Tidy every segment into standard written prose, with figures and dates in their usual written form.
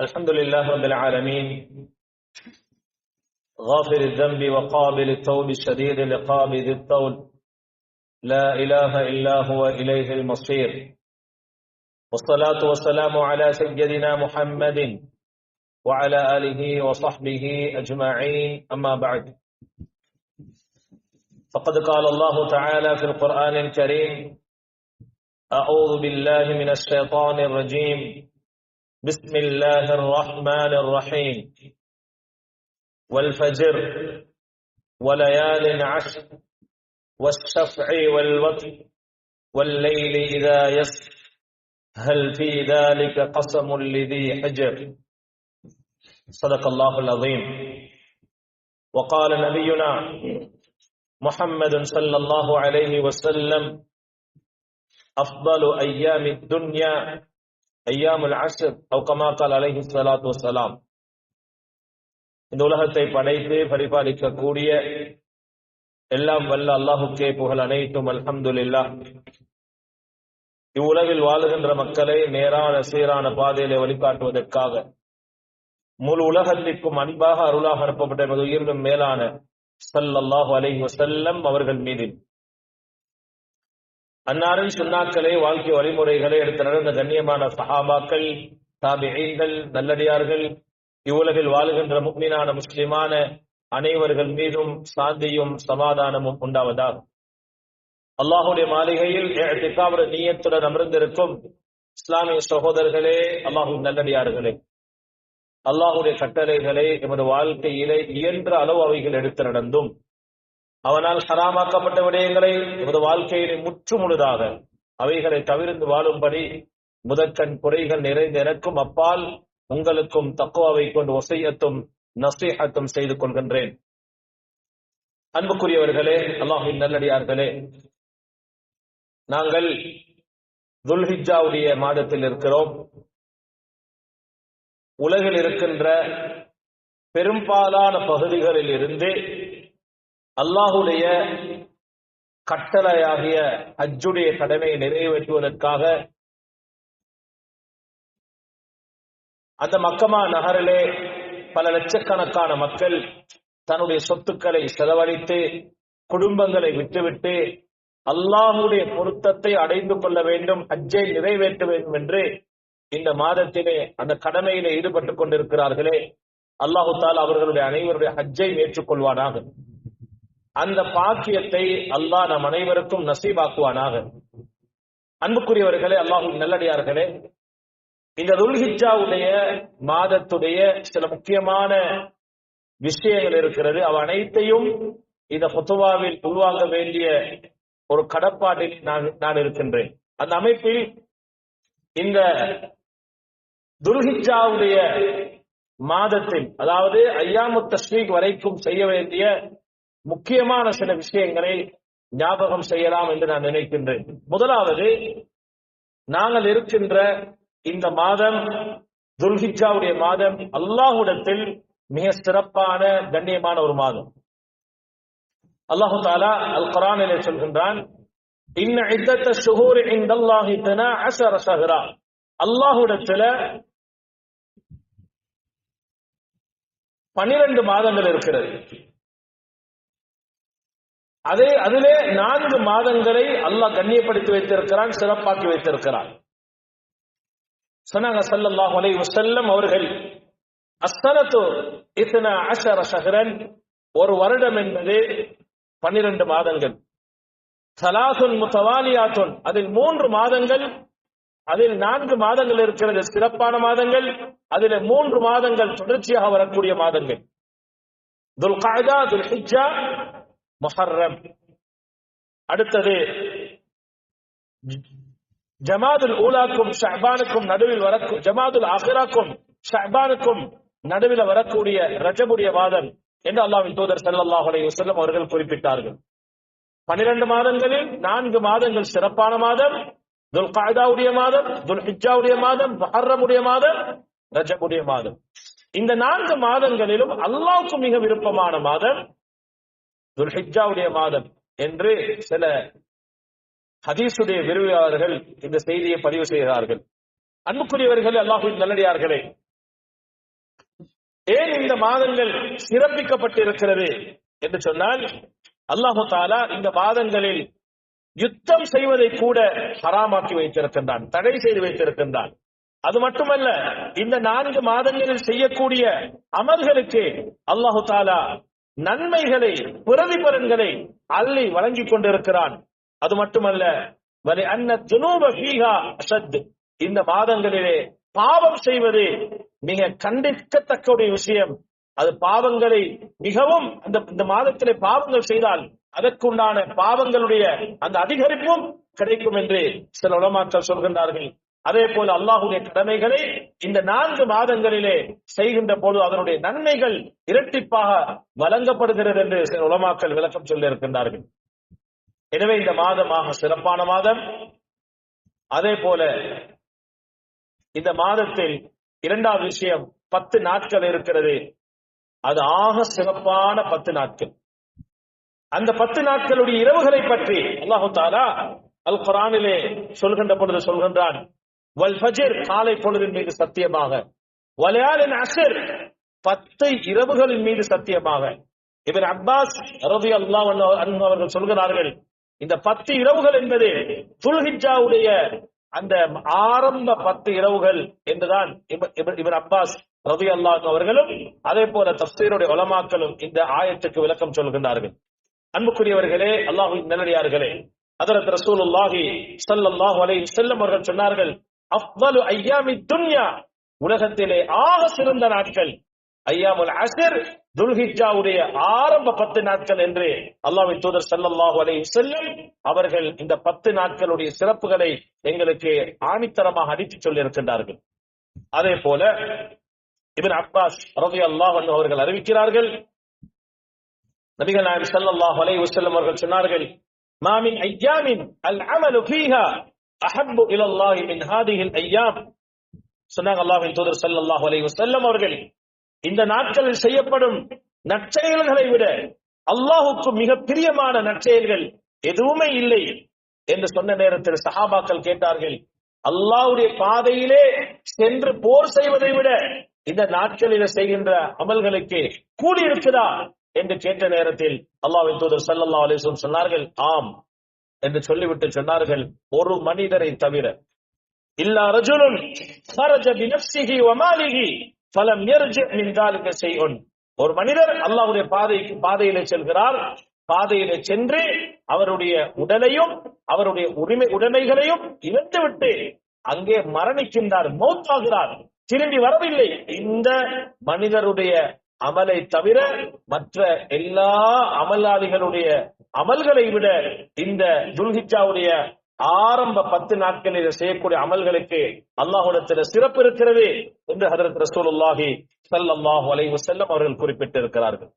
الحمد لله رب العالمين غافر الذنب وقابل التوب شديد العقاب ذي الطول لا إله إلا هو إليه المصير والصلاة والسلام على سيدنا محمد وعلى آله وصحبه أجمعين أما بعد فقد قال الله تعالى في القرآن الكريم أعوذ بالله من الشيطان الرجيم بسم الله الرحمن الرحيم والفجر وليال عشر والشفع والوتر والليل إذا يسر هل في ذلك قسم لذي حجر صدق الله العظيم وقال نبينا محمد صلى الله عليه وسلم أفضل أيام الدنيا أيام العشر أو كما قال عليه الصلاة والسلام. இந்த உலகத்தை படைத்து பரிபாலிக்க கூடிய எல்லாம் வல்ல அல்லாஹுக்கே புகழ் அனைத்தும் அல்ஹம்துலில்லாஹ். இவ்வுலகில் வாழுகின்ற மக்களை நேரான சீரான பாதையிலே வழிகாட்டுவதற்காக முழு உலகத்திற்கும் அன்பாக அருளாக அனுப்பப்பட்ட எமது உயிரினும் மேலான ஸல்லல்லாஹு அலைஹி வஸல்லம் அவர்கள் மீது அன்னாரின் சுன்னாக்களை வாழ்க்கை வழிமுறைகளை எடுத்து நடந்த கண்ணியமான சஹாபாக்கள், தாபிஈன்கள், நல்லடியார்கள், இவ்வுலகில் வாழுகின்ற முஃமினான முஸ்லிமான அனைவர்கள் மீதும் சாந்தியும் சமாதானமும் உண்டாவதாக. அல்லாஹுடைய மாளிகையில் இஅ்திகாஃப் நிய்யத்துடன் அமர்ந்திருக்கும் இஸ்லாமிய சகோதரர்களே, அல்லாஹ்வின் நல்லடியார்களே, அல்லாஹுடைய கட்டளைகளை எமது வாழ்க்கையிலே இயன்ற அளவு அவைகள் எடுத்து நடந்தும் அவனால் ஹராமாக்கப்பட்ட விடயங்களை எமது வாழ்க்கையிலே முற்றுமுழுதாக அவைகளை தவிர்த்து வாழும்படி முதற்கண் குறைகள் நிறைந்த எனக்கும் அப்பால் உங்களுக்கும் தக்வாவை கொண்டு வஸியத்தும் நஸீஹத்தும் செய்து கொள்கின்றேன். அன்புக்குரியவர்களே, அல்லாஹ்வின் நல்லடியார்களே, நாங்கள் துல்ஹிஜ்ஜாவுடைய மாதத்தில் இருக்கிறோம். உலகில் இருக்கின்ற பெரும்பாலான பகுதிகளில் இருந்து அல்லாஹுடைய கட்டளையாகிய ஹஜ்ஜுடைய கடமையை நிறைவேற்றுவதற்காக அந்த மக்கமா நகரிலே பல லட்சக்கணக்கான மக்கள் தன்னுடைய சொத்துக்களை செலவழித்து குடும்பங்களை விட்டுவிட்டு அல்லாஹுடைய பொருத்தத்தை அடைந்து கொள்ள வேண்டும், ஹஜ்ஜை நிறைவேற்ற வேண்டும் என்று இந்த மாதத்திலே அந்த கடமையிலே ஈடுபட்டுக் கொண்டிருக்கிறார்களே, அல்லாஹு தஆலா அவர்களுடைய அனைவருடைய ஹஜ்ஜை ஏற்றுக்கொள்வானாக. அந்த பாக்கியத்தை அல்லாஹ் நம் அனைவருக்கும் நசீபாக்குவானாக. அன்புக்குரியவர்களே, அல்லாஹ்வின் நல்லடியார்களே, இந்த துல்ஹிஜ்ஜாவுடைய மாதத்துடைய சில முக்கியமான விஷயங்கள் இருக்கிறது. அவ அனைத்தையும் இந்த ஃபுத்வாவில் உள்வாங்க வேண்டிய ஒரு கடப்பாட்டில் நான் இருக்கின்றேன். அந்த அமைப்பில் இந்த துல்ஹிஜ்ஜாவுடைய மாதத்தில், அதாவது அய்யாமுத் தஷ்ரீக் வரைக்கும் செய்ய வேண்டிய முக்கியமான சில விஷயங்களை ஞாபகம் செய்யலாம் என்று நான் நினைக்கின்றேன். முதலாவது, நாங்கள் இருக்கின்ற இந்த மாதம் துல்ஹிஜ்ஜாவுடைய மாதம் அல்லாஹ்விடத்தில் மிக சிறப்பான கண்ணியமான ஒரு மாதம். அல்லாஹு தஆலா அல் குர்ஆனிலே சொல்கின்றான், இன்ன இத்தத்த ஷுஹூரி இன்தல்லாஹி 12 ஷஹ்ரா. அல்லாஹ்விடத்தில் 12 மாதங்கள் இருக்கிறது. அதிலே 4 மாதங்களை அல்லாஹ் கண்ணியப்படுத்தி வைத்திருக்கிறான், சிறப்பாக்கி வைத்திருக்கிறான். சொன்னாங்க ஸல்லல்லாஹு அலைஹி வஸல்லம் அவர்கள், அஸ்ஸனத்து 12 ஷஹ்ரன், ஒரு வருடம் என்பது 12 மாதங்கள். ஸலாசுன் முத்தவாலியாத்துன், அதில் 3 மாதங்கள், அதில் 4 மாதங்கள் இருக்கிறது சிறப்பான மாதங்கள், அதில் 3 மாதங்கள் தொடர்ச்சியாக வரக்கூடிய மாதங்கள். துல்கஅதா, துல்ஹிஜ்ஜா, முஹர்ரம். அடுத்தது ஜமாதுல் ஊலாக்கும் ஷஅபானுக்கும் நடுவில் வரக்கூடிய, ஜமாதுல் ஆகிராக்கும் ஷஅபானுக்கும் நடுவில் வரக்கூடிய ரஜபுடைய மாதம் என்று அல்லாஹ்வின் தூதர் ஸல்லல்லாஹு அலைஹி வஸல்லம் அவர்கள் குறிப்பிட்டார்கள். 12 மாதங்களில் 4 மாதங்கள் சிறப்பான மாதம், துல்கஅதாவுடைய மாதம், துல்ஹிஜ்ஜாவுடைய மாதம், முஹர்ரமுடைய மாதம், ரஜபுடைய மாதம். இந்த 4 மாதங்களிலும் அல்லாஹ்வுக்கு மிக விருப்பமான மாதம் துல்ஹிஜ்ஜாவுடைய மாதம் என்று சில ஹதீஸுடைய விரிவாளர்கள் இந்த செய்தியை பதிவு செய்கிறார்கள். அன்புக்குரியவர்களே, அல்லாஹ்வின் நல்லடியார்களே, ஏன் இந்த மாதங்கள் சிறப்பிக்கப்பட்டிருக்கிறது என்று சொன்னால், அல்லாஹு தாலா இந்த மாதங்களில் யுத்தம் செய்வதை கூட ஹராமாக்கி வைத்திருக்கின்றான், தடை செய்து வைத்திருக்கின்றான். அது மட்டுமல்ல, இந்த 4 மாதங்களில் செய்யக்கூடிய அமல்களுக்கு அல்லாஹு தாலா நன்மைகளை, பிரதிபலன்களை அள்ளி வழங்கிக் கொண்டிருக்கிறான். அது மட்டுமல்ல, வலி அன்ன துனூப ஃபீஹா அஷத், இந்த மாதங்களிலே பாவம் செய்வது மிக கண்டிக்கத்தக்க ஒரு விஷயம். அது பாவங்களை மிகவும் இந்த மாதத்திலே பாவங்கள் செய்தால் அதற்குண்டான பாவங்களுடைய அந்த அதிகரிப்பும் கிடைக்கும் என்று சில உலமாக்கள் சொல்கின்றார்கள். அதே போல அல்லாஹுடைய கடமைகளை இந்த 4 மாதங்களிலே செய்கின்ற போது அதனுடைய நன்மைகள் இரட்டிப்பாக வழங்கப்படுகிறது என்று சில உலமாக்கள் விளக்கம் சொல்லி இருக்கின்றார்கள். எனவே இந்த மாதமாக சிறப்பான மாதம். அதே போல இந்த மாதத்தில் 2வது விஷயம் 10 நாட்கள் இருக்கிறது. அது ஆக சிறப்பான 10 நாட்கள். அந்த 10 நாட்களுடைய இரவுகளை பற்றி அல்லாஹு தஆலா அல் குர்ஆனிலே சொல்கின்ற பொழுது சொல்கின்றான், வல் ஃபஜ்ர், காலை பொழுதின் மீது சத்தியமாக, வலயாலின் அஸ்ர், 10 இரவுகளின் மீது சத்தியமாக. இப்னு அப்பாஸ் ரலியல்லாஹு அன்ஹு அவர்கள் சொல்கிறார்கள், இந்த 10 இரவுகள் என்பது துல்ஹிஜ்ஜாவுடைய அந்த ஆரம்ப 10 இரவுகள் என்றுதான் இப்னு அப்பாஸ் ரலியல்லாஹு அன்ஹு அவர்களும் அதே போல தஃப்சீருடைய உலமாக்களும் இந்த ஆயத்துக்கு விளக்கம் சொல்கின்றார்கள். அன்புக்குரியவர்களே, அல்லாஹ்வின் நல்லடியார்களே, ஹஜ்ரத் ரசூலுல்லாஹி ஸல்லல்லாஹு அலைஹி வஸல்லம் அவர்கள் சொன்னார்கள், அஃதலு அய்யாமி துன்யா, உலகத்திலே ஆக சிறந்த நாட்கள் அய்யாமுல் அஸ்ர், துல்ஹிஜ்ஜாவுடைய ஆரம்ப 10 நாட்கள் என்று அல்லாஹ்வின் தூதர் ஸல்லல்லாஹு அலைஹி வஸல்லம் அவர்கள் இந்த 10 நாட்களுடைய சிறப்புகளை எங்களுக்கு ஆணித்தரமாக அடித்துச் சொல்லி இருக்கின்றார்கள். அதே போல இப்னு அப்பாஸ் ரலியல்லாஹு அன்ஹு அவர்கள் அறிவிக்கிறார்கள், நபிகள் நாயகம் ஸல்லல்லாஹு அலைஹி வஸல்லம் அவர்கள் சொன்னார்கள், மா மின் அய்யாமின் அல் அமலு ஃபீஹா அஹப்பு இலல்லாஹி மின் ஹாதிஹில் அய்யாம். சொன்னாங்க அல்லாஹ்வின் தூதர் ஸல்லல்லாஹு அலைஹி வஸல்லம் அவர்கள், இந்த நாட்களில் செய்யப்படும் நற்செயல்களை விட அல்லாஹ்வுக்கு மிக பிரியமான நற்செயல்கள் எதுவுமே இல்லை என்று சொன்ன நேரத்தில் சஹாபாக்கள் கேட்டார்கள், அல்லாஹ்வுடைய பாதையிலே சென்று போர் செய்வதை விட இந்த நாட்களில் செய்கின்ற அமல்களுக்கு கூலி இருக்குதா என்று கேட்ட நேரத்தில் அல்லாஹ்வின் தூதர் ஸல்லல்லாஹு அலைஹி வஸல்லம் சொன்னார்கள், ஆம் என்று சொல்லிவிட்டு சொன்னார்கள், ஒரு மனிதரை தவிர, இல்லா ரஜுலுன் خرج بنفسه وماله فلم يرجع من ذلك شيء, ஒரு மனிதர் அல்லாஹ்வுடைய பாதையிலே செல்கிறார், பாதையிலே சென்று அவருடைய உடலையும் அவருடைய உடைமைகளையும் இழந்துவிட்டு அங்கே மரணிக்கின்றார், மௌத்தாகிறார், திரும்பி வரவில்லை. இந்த மனிதருடைய அமலை தவிர மற்ற எல்லா அமலாளிகளுடைய அமல்களை விட இந்த துல்ஹிஜ்ஜாவுடைய ஆரம்ப 10 நாட்களில் செய்யக்கூடிய அமல்களுக்கு அல்லாஹ்விடத்தில் சிறப்பு இருக்கிறது என்று ஹஜ்ரத் ரசூலுல்லாஹி ஸல்லல்லாஹு அலைஹி வஸல்லம் அவர்கள் குறிப்பிட்டிருக்கிறார்கள்.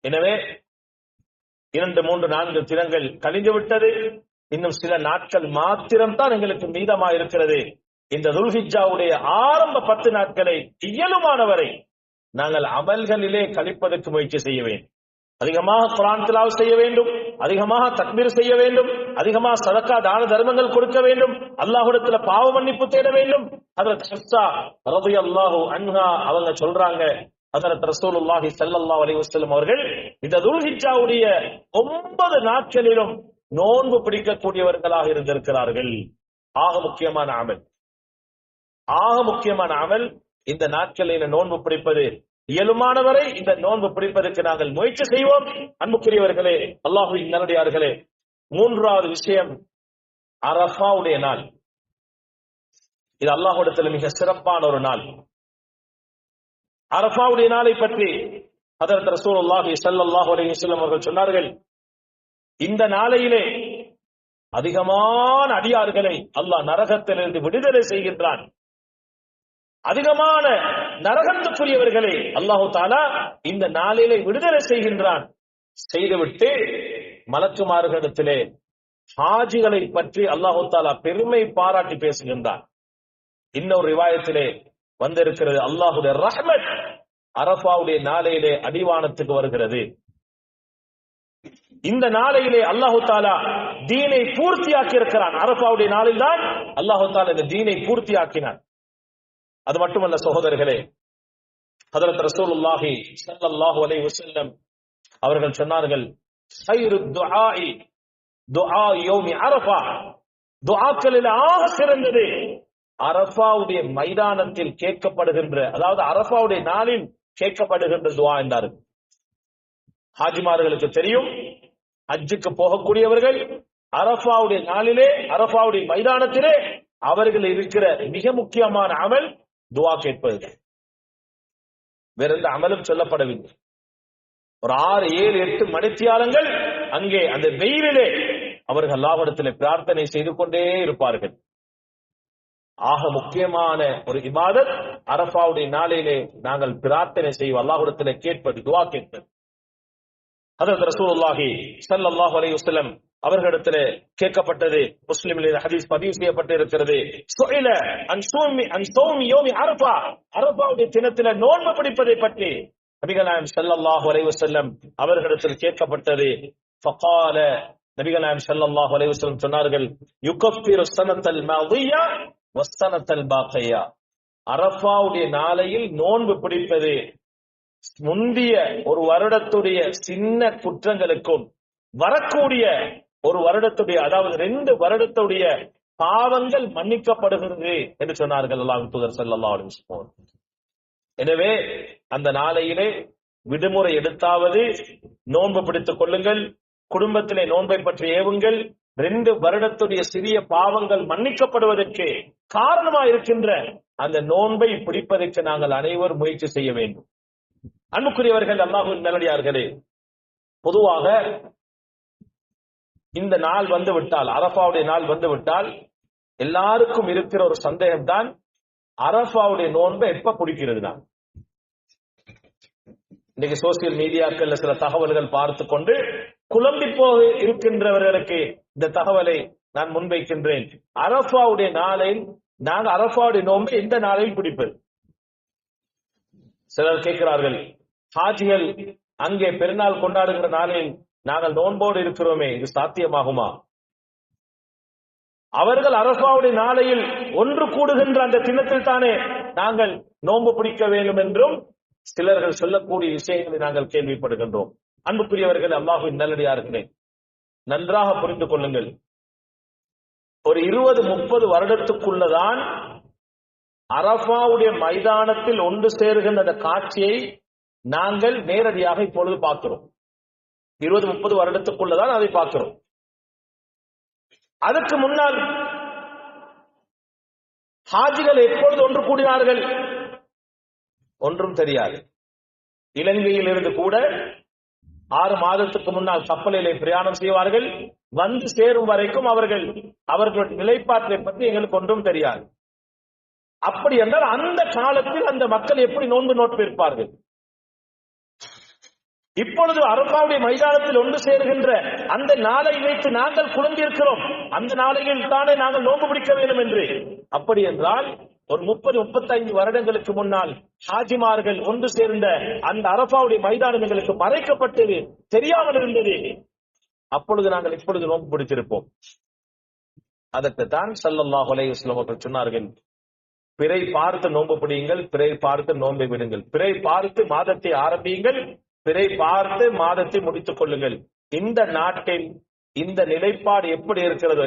எனவே 2, 3, 4 தினங்கள் கழிந்து விட்டது. இன்னும் சில நாட்கள் மாத்திரம்தான் எங்களுக்கு மீதமாக இருக்கிறது. இந்த துல்ஹிஜ்ஜாவுடைய ஆரம்ப 10 நாட்களை இயலுமானவரை நாங்கள் அமல்களிலே கழிப்பதற்கு முயற்சி செய்ய வேண்டும். அதிகமாக குர்ஆன் திலாவத் செய்ய வேண்டும், அதிகமாக தக்பீர் செய்ய வேண்டும், அதிகமாக சதக்கா தான தர்மங்கள் கொடுக்க வேண்டும், அல்லாஹ்விடத்துல பாவ மன்னிப்பு தேட வேண்டும். ஹஜ்ரத் ஹஃப்ஸா ரலியல்லாஹு அன்ஹா அவங்க சொல்றாங்க, ஹஜ்ரத் ரசூலுல்லாஹி ஸல்லல்லாஹு அலைஹி வஸல்லம் அவர்கள் இந்த துல்ஹிஜ்ஜாவுடைய 9 நாட்களிலும் நோன்பு பிடிக்கக்கூடியவர்களாக இருந்திருக்கிறார்கள். ஆக முக்கியமான அமல் இந்த நாட்களில் நோன்பு பிடிப்பது. இயலுமானவரை இந்த நோன்பு பிடிப்பதற்கு நாங்கள் முயற்சி செய்வோம். அன்புக்குரியவர்களே, அல்லாஹ்வின் நல்லடியார்களே, 3வது விஷயம் அரஃபாவுடைய நாள். இது அல்லாஹ்விடத்தில் மிக சிறப்பான ஒரு நாள். அரஃபாவுடைய நாளை பற்றி ஹஜ்ரத் ரசூலுல்லாஹி ஸல்லல்லாஹு அலைஹி வஸல்லம் அவர்கள் சொன்னார்கள், இந்த நாளையிலே அதிகமான அடியார்களை அல்லாஹ் நரகத்திலிருந்து விடுதலை செய்கின்றான். அதிகமான நரகத்துக்குரியவர்களை அல்லாஹு தஆலா இந்த நாளிலே விடுதலை செய்கின்றான். செய்துவிட்டு மலக்குமார்களிடத்திலே ஹாஜிகளை பற்றி அல்லாஹு தஆலா பெருமை பாராட்டி பேசுகின்றான். இன்னொரு ரிவாயத்திலே வந்திருக்கிறது, அல்லாஹ்வுடைய ரஹ்மத் அரஃபாவுடைய நாளையிலே அடிவானத்துக்கு வருகிறது. இந்த நாளையிலே அல்லாஹு தஆலா தீனை பூர்த்தியாக்கி இருக்கிறான். அரஃபாவுடைய நாளில் தான் அல்லாஹு தஆலா இந்த தீனை பூர்த்தியாக்கினான். அது மட்டுமல்ல சகோதரர்களே, ஹதரத் ரசூலுல்லாஹி ஸல்லல்லாஹு அலைஹி வஸல்லம் அவர்கள் சொன்னார்கள், ഖൈറു துஆஇ துஆ யௌமி அரஃபா, துஆக்களில் ஆக சிறந்தது அரஃபாவுடைய மைதானத்தில் கேட்கப்படுகின்ற, அதாவது அரஃபாவுடைய நாளில் கேட்கப்படுகின்ற துஆ என்றார்கள். ஹாஜிமார்களுக்கு தெரியும், ஹஜ்ஜுக்கு போகக்கூடியவர்கள் அரஃபாவுடைய நாளிலே, அரஃபாவுடைய மைதானத்திலே அவர்கள் இருக்கிற மிக முக்கியமான அமல் துஆ கேட்பது. வேற எந்த அமலும் சொல்லப்படவில்லை. ஒரு 6, 7, 8 மணித்தியாலங்கள் அங்கே அந்த வெயிலிலே அவர்கள் அல்லாஹ்விடத்திலே பிரார்த்தனை செய்து கொண்டே இருப்பார்கள். ஆக முக்கியமான ஒரு இபாதத் அரஃபாவுடைய நாளிலே நாங்கள் பிரார்த்தனை செய்வோம், அல்லாஹ்விடத்திலே கேட்பது, துஆ கேட்பது. ஹதரத் ரசூலுல்லாஹி ஸல்லல்லாஹு அலைஹி வஸல்லம் அவர்களிடத்திலே கேட்கப்பட்டது, முஸ்லிமிலே ஹதீஸ் பதிவு செய்யப்பட்டிருக்கிறது, சுஇல அன் ஸௌமி யௌமி அரஃபா, அரஃபாவுடைய தினத்திலே நோன்பு பிடிப்பதை பற்றி நபிகள் நாயகம் ஸல்லல்லாஹு அலைஹி வஸல்லம் அவர்களிடத்தில் கேட்கப்பட்டது. ஃபகால, நபிகள் நாயகம் ஸல்லல்லாஹு அலைஹி வஸல்லம் சொன்னார்கள், யுகஃபிரு ஸனத்தல் மாதியா வஸ்ஸனத்தல் பாக்கியா, அரஃபாவுடைய நாளையில் நோன்பு பிடிப்பது முந்திய ஒரு வருடத்துடைய சின்ன குற்றங்களுக்கும் வரக்கூடிய ஒரு வருடத்துடைய, அதாவது 2 வருடத்துடைய பாவங்கள் மன்னிக்கப்படுகிறது என்று சொன்னார்கள் அல்லாஹ்வின் தூதர் ஸல்லல்லாஹு அலைஹி வஸல்லம். எனவே அந்த நாளையிலே விடுமுறை எடுத்தாவது நோன்பு பிடித்துக் கொள்ளுங்கள், குடும்பத்திலே நோன்பை பற்றி ஏவுங்கள். 2 வருடத்துடைய சிறிய பாவங்கள் மன்னிக்கப்படுவதற்கு காரணமாக இருக்கின்ற அந்த நோன்பை பிடிப்பதற்கு நாங்கள் அனைவரும் முயற்சி செய்ய வேண்டும். அன்புக்குரியவர்கள், அல்லாஹ்வின் நல்லடியார்களே, பொதுவாக இந்த நாள் வந்து விட்டால், அரஃபாவுடைய நாள் வந்து விட்டால் எல்லாருக்கும் இருக்கிற ஒரு சந்தேகம் தான், அரஃபாவுடைய நோன்பை எப்ப பிடிக்கிறது தான். இன்னைக்கு சோசியல் மீடியாக்கள்ல சில தகவல்கள் பார்த்து கொண்டு குழம்பி போக இருக்கின்றவர்களுக்கு இந்த தகவலை நான் முன்வைக்கின்றேன். அரஃபாவுடைய நாளில் நாங்கள் அரஃபாவுடைய நோன்பை எந்த நாளில் பிடிப்பது? சிலர் கேட்கிறார்கள், ஹாஜிகள் அங்கே பெருநாள் கொண்டாடுகிற நாளில் நாங்கள் நோன்போடு இருக்கிறோமே, இது சாத்தியமாகுமா? அவர்கள் அரஃபாவுடைய நாளையில் ஒன்று கூடுகின்ற அந்த தினத்தில் தானே நாங்கள் நோன்பு பிடிக்க வேண்டும் என்றும் சிலர்கள் சொல்லக்கூடிய விஷயங்களை நாங்கள் கேள்விப்படுகின்றோம். அன்புக்குரியவர்கள், அல்லாஹ்வின் நல்லடியார்களே, நன்றாக புரிந்து கொள்ளுங்கள். ஒரு 20-30 வருடத்துக்குள்ளதான் அரஃபாவுடைய மைதானத்தில் ஒன்று சேருகின்ற அந்த காட்சியை நாங்கள் நேரடியாக இப்பொழுது பார்க்கிறோம். 20-30 வருடத்துக்குள்ளதான் அதை பார்க்கிறோம். அதற்கு முன்னால் ஹாஜிகள் எப்பொழுது ஒன்று கூடினார்கள் ஒன்றும் தெரியாது. இலங்கையில் இருந்து கூட 6 மாதத்துக்கு முன்னால் கப்பலிலே பிரயாணம் செய்வார்கள். வந்து சேரும் வரைக்கும் அவர்களுடைய நிலைப்பாட்டை பற்றி எங்களுக்கு ஒன்றும் தெரியாது. அப்படி என்றால் அந்த காலத்தில் அந்த மக்கள் எப்படி நோன்பு நோட்பிருப்பார்கள்? இப்பொழுது அரஃபாவுடைய மைதானத்தில் ஒன்று சேருகின்ற அந்த நாளை வைத்து நாங்கள் குழம்பியிருக்கிறோம், அந்த நாளையில் தானே நாங்கள் நோன்பு பிடிக்க வேண்டும் என்று. அப்படி என்றால் ஒரு 30-35 வருடங்களுக்கு முன்னால் ஹாஜிமார்கள் ஒன்று சேர்ந்த அந்த அரஃபாவுடைய மைதானம் எங்களுக்கு மறைக்கப்பட்டது, தெரியாமல் இருந்தது. அப்பொழுது நாங்கள் இப்பொழுது நோன்பு பிடித்திருப்போம். அதற்கு தான் ஸல்லல்லாஹு அலைஹி வஸல்லம் அவர்கள் சொன்னார்கள், பிறை பார்த்து நோன்பு பிடியுங்கள், பிறை பார்த்து நோன்பை விடுங்கள், பிறை பார்த்து மாதத்தை ஆரம்பியுங்கள், பிறை பார்த்து மாதத்தை முடித்துக் கொள்ளுங்கள். இந்த நாட்டில் இந்த நிலைப்பாடு எப்படி இருக்கிறது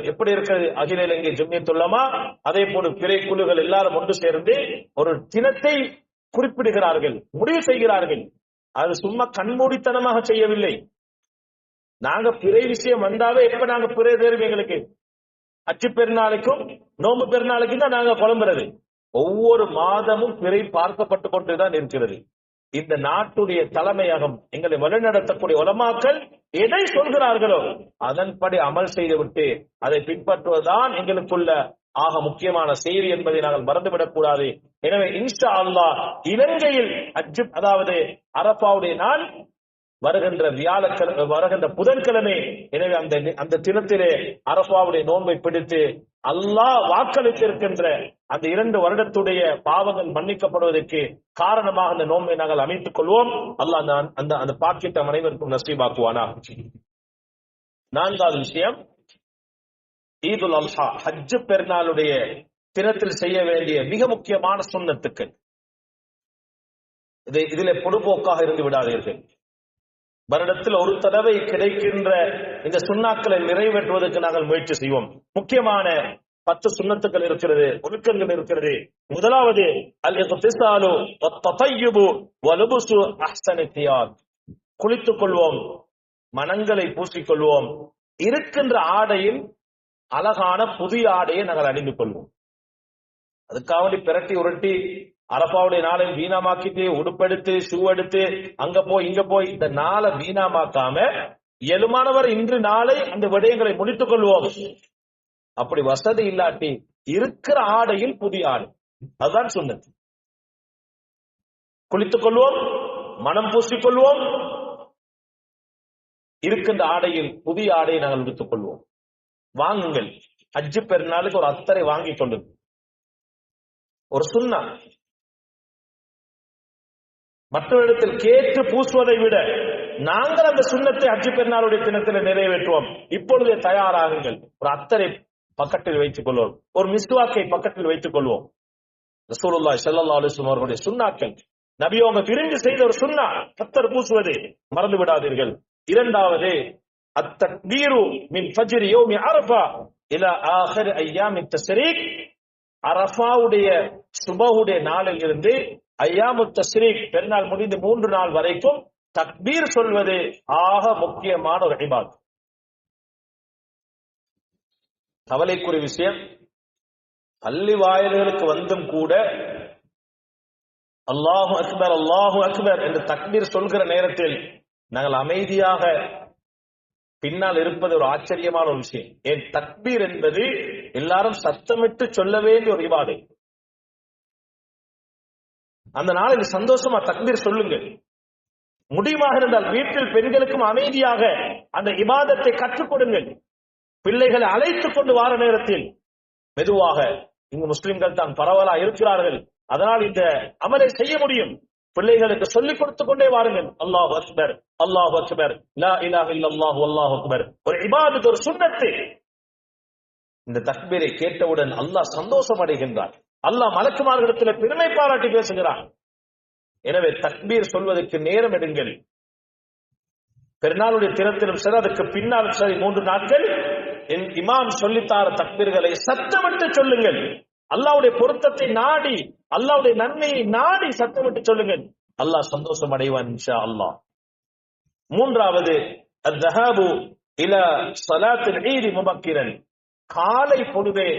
அகில இலங்கை ஜம்மியத்துல் உலமா, அதே போல பிறை குழுக்கள் எல்லாரும் ஒன்று சேர்ந்து ஒரு தினத்தை குறிப்பிடுகிறார்கள், முடிவு செய்கிறார்கள். அது சும்மா கண்மூடித்தனமாக செய்யவில்லை. நாங்க பிறை விஷயம் வந்தாவே எப்ப நாங்க பிறை தேர்வு எங்களுக்கு அச்சு பெருநாளைக்கும் நோம்பு பெருநாளைக்கும் தான் நாங்க குழம்புறது. ஒவ்வொரு மாதமும் பிறை பார்க்கப்பட்டு கொண்டுதான் இருக்கிறது. இந்த நாட்டுடைய தலைமையகம், எங்களை வழிநடத்தக்கூடிய உலமாக்கள் எதை சொல்கிறார்களோ அதன்படி அமல் செய்துவிட்டு அதை பின்பற்றுவதுதான் எங்களுக்குள்ள ஆக முக்கியமான செய்தி என்பதை நாங்கள் மறந்துவிடக் கூடாது. எனவே இன்ஷா அல்லாஹ் இலங்கையில் அதாவது அரஃபாவுடைய நாள் வருகின்ற புதன்கிழமை. எனவே அந்த தினத்திலே அரஃபாவுடைய நோன்பை பிடித்து அல்லாஹ் வாக்களித்திருக்கின்ற அந்த 2 வருடத்துடைய பாவங்கள் மன்னிக்கப்படுவதற்கு காரணமாக அந்த நோன்பை நாங்கள் அமைத்துக் கொள்வோம். அல்லாஹ் அந்த பாக்கியத்தை அனைவருக்கும் நசீபாக்குவானா. 4வது விஷயம், ஈதுல் அல்ஹா, ஹஜ் பெருநாளுடைய தினத்தில் செய்ய வேண்டிய மிக முக்கியமான சுன்னத்துக்கள். இதிலே பொடுபோக்காக இருந்து விடாதீர்கள். வருடத்தில் ஒரு தடவை கிடைக்கின்ற இந்த சுண்ணாக்களை நிறைவேற்றுவதற்கு நாங்கள் முயற்சி செய்வோம். முக்கியமான 10 சுன்னத்துக்கள் இருக்கிறது, ஒழுக்கங்கள் இருக்கிறது. முதலாவது அல் இக்திசாலு வத்தயபு வலுபுசு அஹ்ஸனி தியாப். குளித்துக் கொள்வோம், மனங்களை பூசிக்கொள்வோம், இருக்கின்ற ஆடையில் அழகான புதிய ஆடையை நாங்கள் அணிந்து கொள்வோம். அதுக்காக பிரட்டி உருட்டி அரபாவுடைய நாளை வீணாமாக்கிட்டு உடுப்பெடுத்து ஷூ எடுத்து அங்க போய் இங்க போய் இந்த நாளை வீணாமாக்காம இயலுமானவர் இன்று நாளை அந்த விடயங்களை முடித்துக் கொள்வோம். அப்படி வசதி இல்லாட்டி இருக்கிற ஆடையில் புதிய ஆடை, அதுதான் சொன்னது. குளித்துக் கொள்வோம், மனம் பூசிக்கொள்வோம், இருக்கின்ற ஆடையில் புதிய ஆடையை நாங்கள் எடுத்துக் கொள்வோம். வாங்குங்கள், ஹஜ்ஜு பெருநாளுக்கு ஒரு அத்தரை வாங்கி கொள்ளுங்கள். ஒரு சுன்னா மற்றவரிடத்தில் கேட்டு பூசுவதை விட நாங்கள் அந்த சுண்ணத்தை ஹஜ்ஜு பெருநாளுடைய தினத்தில் நிறைவேற்றுவோம். இப்பொழுதே தயாராகுங்கள். ஒரு அத்தரை பக்கத்தில் வைத்துக் கொள்வோம், ஒரு மிஸ்வாக்கை பக்கத்தில் வைத்துக் கொள்வோம். ரசூலுல்லாஹி ஸல்லல்லாஹு அலைஹி வஸல்லம் அவர்களுடைய சுன்னாக்கள், நபியோங்க விரும்பி செய்த ஒரு சுன்னா அத்தர் பூசுவது, மறந்து விடாதீர்கள். இரண்டாவது அத்தக்பீரு மின் ஃபஜ்ரி யௌமி அரஃபா இலா ஆகிர் அய்யாமி தஸ்ரீக். அரஃபாவுடைய சுபஹுடைய நாளில் இருந்து அய்யாமு தஸ்ரீக் பெருநாள் முடிந்து 3 நாள் வரைக்கும் தக்பீர் சொல்வது ஆக முக்கியமான ஒரு இபாதத். கவலைக்குரிய விஷயம், பள்ளி வாயில்களுக்கு வந்தும் கூட அல்லாஹு அக்பர் அல்லாஹு அக்பர் என்று தக்பீர் சொல்கிற நேரத்தில் நாங்கள் அமைதியாக பின்னால் இருப்பது ஒரு ஆச்சரியமான ஒரு விஷயம். ஏன் தக்பீர் என்பது எல்லாரும் சத்தமிட்டு சொல்ல வேண்டிய ஒரு இபாதை. அந்த நாளில் சந்தோஷமா தக்பீர் சொல்லுங்கள். முடியுமாக இருந்தால் வீட்டில் பெண்களுக்கும் அமைதியாக அந்த இபாதத்தை கற்றுக் கொடுங்கள். பிள்ளைகளை அழைத்துக் கொண்டு வார நேரத்தில் மெதுவாக, இங்கு முஸ்லிம்கள் தான் பரவலா இருக்கிறார்கள், அதனால் இந்த அமலை செய்ய முடியும். பிள்ளைகளுக்கு சொல்லிக் கொடுத்துக் கொண்டே வாருங்கள். அல்லாஹு அக்பர் அல்லாஹு அக்பர் லா இலாஹ இல்லல்லாஹு அல்லாஹு அக்பர். ஒரு இபாதத், ஒரு சுன்னத்து. இந்த தக்பீரை கேட்டவுடன் அல்லாஹ் சந்தோஷம் அடைகின்றார். அல்லாஹ் மலக்குமார்களிடத்தில் பெருமை பாராட்டி பேசுகிறார். எனவே தக்பீர் சொல்வதற்கு நேரம் எடுங்கள். பெருநாளுடைய தினத்திலும் சரி, அதுக்கு பின்னாலும் சரி, 3 நாட்கள் இமாம் சொல்லித்தார தக்பீர்களை சத்தமிட்டு சொல்லுங்கள். அல்லாஹ்வுடைய பொருத்தத்தை நாடி, அல்லாஹ்வுடைய நன்மையை நாடி சத்தமிட்டு சொல்லுங்கள். அல்லாஹ் சந்தோஷம் அடைவான் இன்ஷா அல்லாஹ். மூன்றாவது அஸ்ஸஹாபு இலா ஸலாத்தில் ஈத் முபக்கிரன். காலை பொழுதே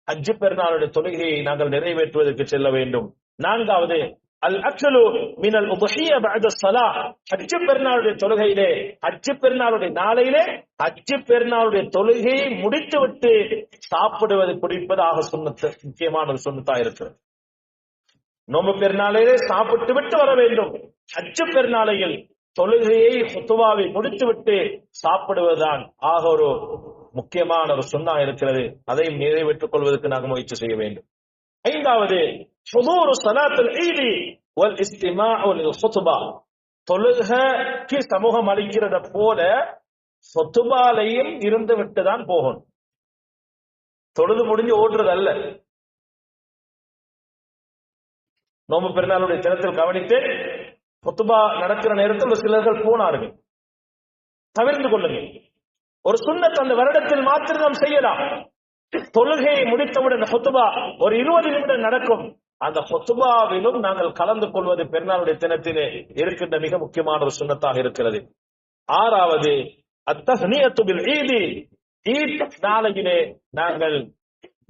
ஹஜ் பெருநாளுடைய தொழுகையை நாங்கள் நிறைவேற்றுவதற்கு செல்ல வேண்டும். நான்காவது அல் அக்லு மினல் உதுஹிய்யா பஅத ஸலாஹ். ஹஜ் பெருநாளுடைய தொழுகையிலே, ஹஜ் பெருநாளுடைய நாளையிலே ஹஜ் பெருநாளுடைய தொழுகையை முடித்துவிட்டு சாப்பிடுவது, குடிப்பது ஆக சுன்னத்து, முக்கியமான ஒரு சுன்னத்தா இருக்கிறது. நோம்பு பெருநாளையிலே சாப்பிட்டு விட்டு வர வேண்டும். ஹஜ் பெருநாளையில் தொழுகையை ஹுத்துபாவை முடித்துவிட்டு சாப்பிடுவதுதான் ஆக ஒரு முக்கியமான ஒரு சுன்னா இருக்கிறது. அதையும் நிறைவேற்றிக் கொள்வதற்கு நாங்கள் முயற்சி செய்ய வேண்டும். ஐந்தாவது ஹுதூரு ஸலாத்துல் ஈத் வல் இஸ்திமாஉ லில் ஹுத்பா. தொழுகைக்கு சமூகம் அளிக்கிறத போல ஹுத்பாலையும் இருந்து விட்டு தான் போகணும். தொழுது முடிஞ்சு ஓடுறது அல்ல. நோம்பு பெருநாளுடைய தினத்தில் கவனித்து ஹுத்பா நடக்கிற நேரத்தில் சிலர்கள் போனார்கள். தவிர்த்து கொள்ளுங்கள். ஒரு சுன்னத் அந்த வருடத்தில் மாத்திரம் நாம் செய்யலாம். தொழுகையை முடித்தவுடன் ஹுத்பா ஒரு 20 நிமிடம் நடக்கும். அந்த ஹுத்பாவிலும் நாங்கள் கலந்து கொள்வது பெருநாளுடைய தினத்திலே இருக்கின்ற மிக முக்கியமான ஒரு சுன்னத்தாக இருக்கிறது. ஆறாவது அத்தஹ்னியத்து பில் ஈத். ஈத் நாளையிலே நாங்கள்